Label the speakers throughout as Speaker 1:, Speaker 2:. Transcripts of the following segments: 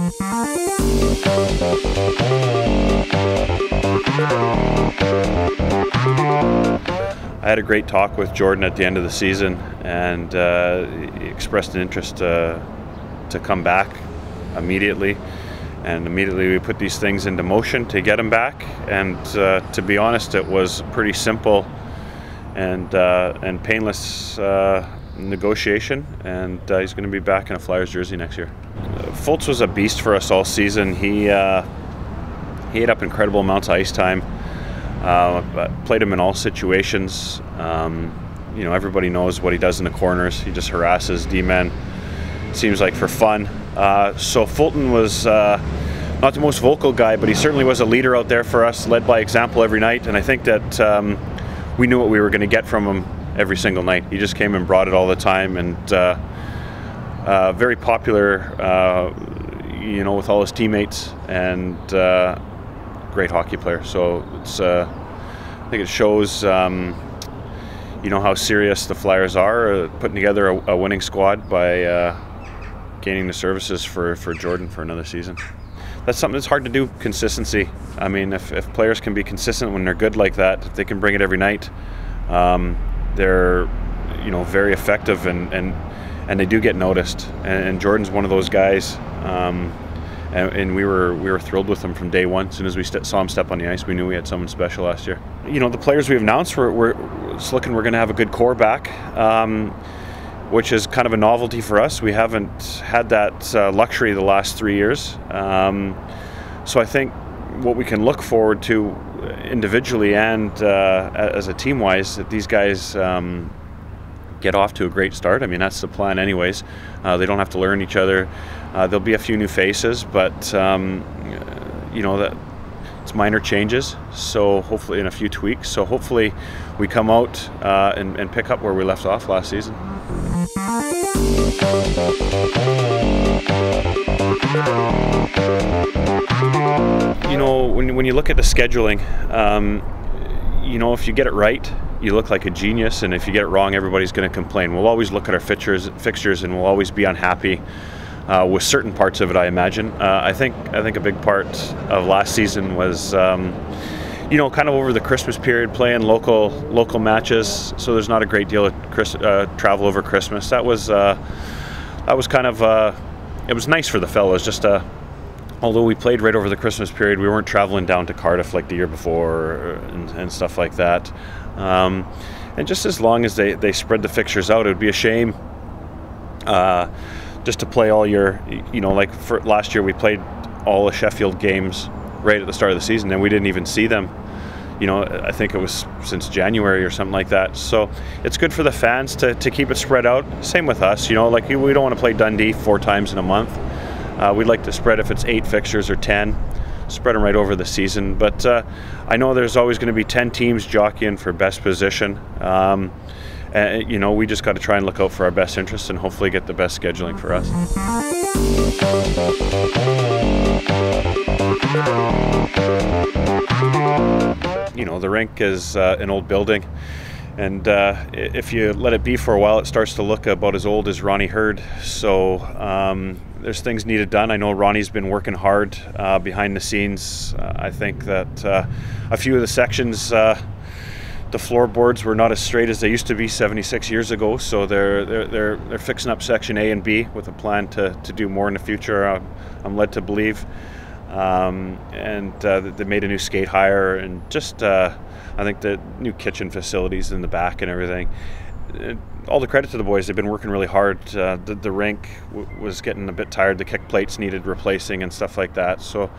Speaker 1: I had a great talk with Jordan at the end of the season, and he expressed an interest to come back immediately. And immediately we put these things into motion to get him back. And to be honest, it was pretty simple and painless negotiation. And he's going to be back in a Flyers jersey next year. Fultz was a beast for us all season. He ate up incredible amounts of ice time. Played him in all situations. Everybody knows what he does in the corners. He just harasses D-men. Seems like for fun. So Fulton was not the most vocal guy, but he certainly was a leader out there for us, led by example every night. And I think that we knew what we were going to get from him every single night. He just came and brought it all the time, and very popular, with all his teammates, and great hockey player. So it's, I think it shows, how serious the Flyers are putting together a winning squad by gaining the services for Jordan for another season. That's something that's hard to do, consistency. I mean, if players can be consistent when they're good like that, if they can bring it every night, they're very effective, and they do get noticed. And Jordan's one of those guys, and we were thrilled with him from day one. As soon as we saw him step on the ice, we knew we had someone special last year. The players we've announced, we're going to have a good core back, which is kind of a novelty for us. We haven't had that luxury the last 3 years. So I think what we can look forward to individually and as a team-wise, that these guys get off to a great start. I mean, that's the plan anyways. They don't have to learn each other. There'll be a few new faces, but that it's minor changes, so hopefully in a few tweaks. So hopefully we come out and pick up where we left off last season. When you look at the scheduling, if you get it right, you look like a genius, and if you get it wrong, everybody's going to complain. We'll always look at our fixtures, and we'll always be unhappy with certain parts of it, I imagine. I think a big part of last season was, kind of over the Christmas period, playing local matches. So there's not a great deal of travel over Christmas. That was kind of it was nice for the fellas. Just although we played right over the Christmas period, we weren't traveling down to Cardiff like the year before and stuff like that. And just as long as they spread the fixtures out, it would be a shame just to play all your, like for last year we played all the Sheffield games right at the start of the season, and we didn't even see them. I think it was since January or something like that. So it's good for the fans to keep it spread out. Same with us, like we don't want to play Dundee 4 times in a month. We'd like to spread, if it's 8 fixtures or 10, spread them right over the season. But I know there's always going to be 10 teams jockeying for best position. We just got to try and look out for our best interests and hopefully get the best scheduling for us. The rink is an old building, and if you let it be for a while, it starts to look about as old as Ronnie Hurd. So there's things needed done. I know Ronnie's been working hard behind the scenes. I think that a few of the sections, the floorboards were not as straight as they used to be 76 years ago. So they're fixing up section A and B with a plan to do more in the future. I'm led to believe. They made a new skate hire, and just I think the new kitchen facilities in the back and everything. All the credit to the boys. They've been working really hard. The rink was getting a bit tired. The kick plates needed replacing and stuff like that. So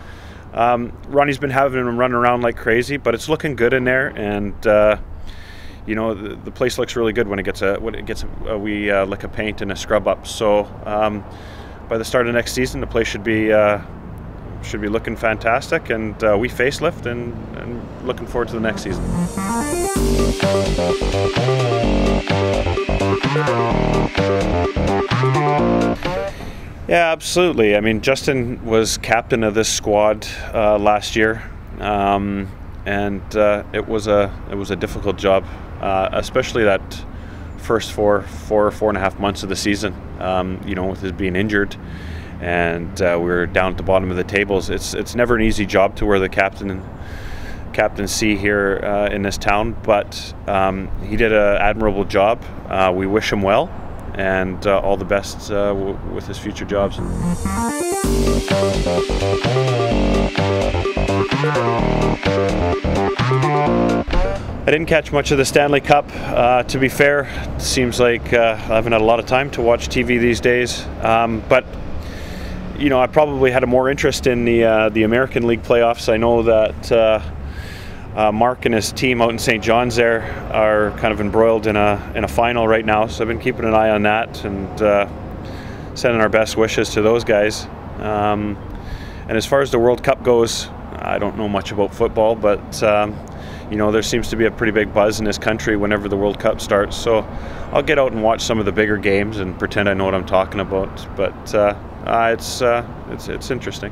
Speaker 1: Ronnie's been having them running around like crazy, but it's looking good in there, and the place looks really good when it gets a wee lick of paint and a scrub up. So by the start of next season, the place should be looking fantastic, and we facelift and looking forward to the next season. Yeah, absolutely. I mean, Justin was captain of this squad last year, and it was a difficult job, especially that first four and a half months of the season. With his being injured. and we're down at the bottom of the tables. It's never an easy job to wear the captaincy here in this town, but he did an admirable job. We wish him well, and all the best with his future jobs. I didn't catch much of the Stanley Cup, to be fair. It seems like I haven't had a lot of time to watch TV these days, but you know, I probably had a more interest in the American League playoffs. I know that Mark and his team out in St. John's there are kind of embroiled in a final right now, so I've been keeping an eye on that and sending our best wishes to those guys. And as far as the World Cup goes, I don't know much about football, but you know, there seems to be a pretty big buzz in this country whenever the World Cup starts, so I'll get out and watch some of the bigger games and pretend I know what I'm talking about. But it's interesting.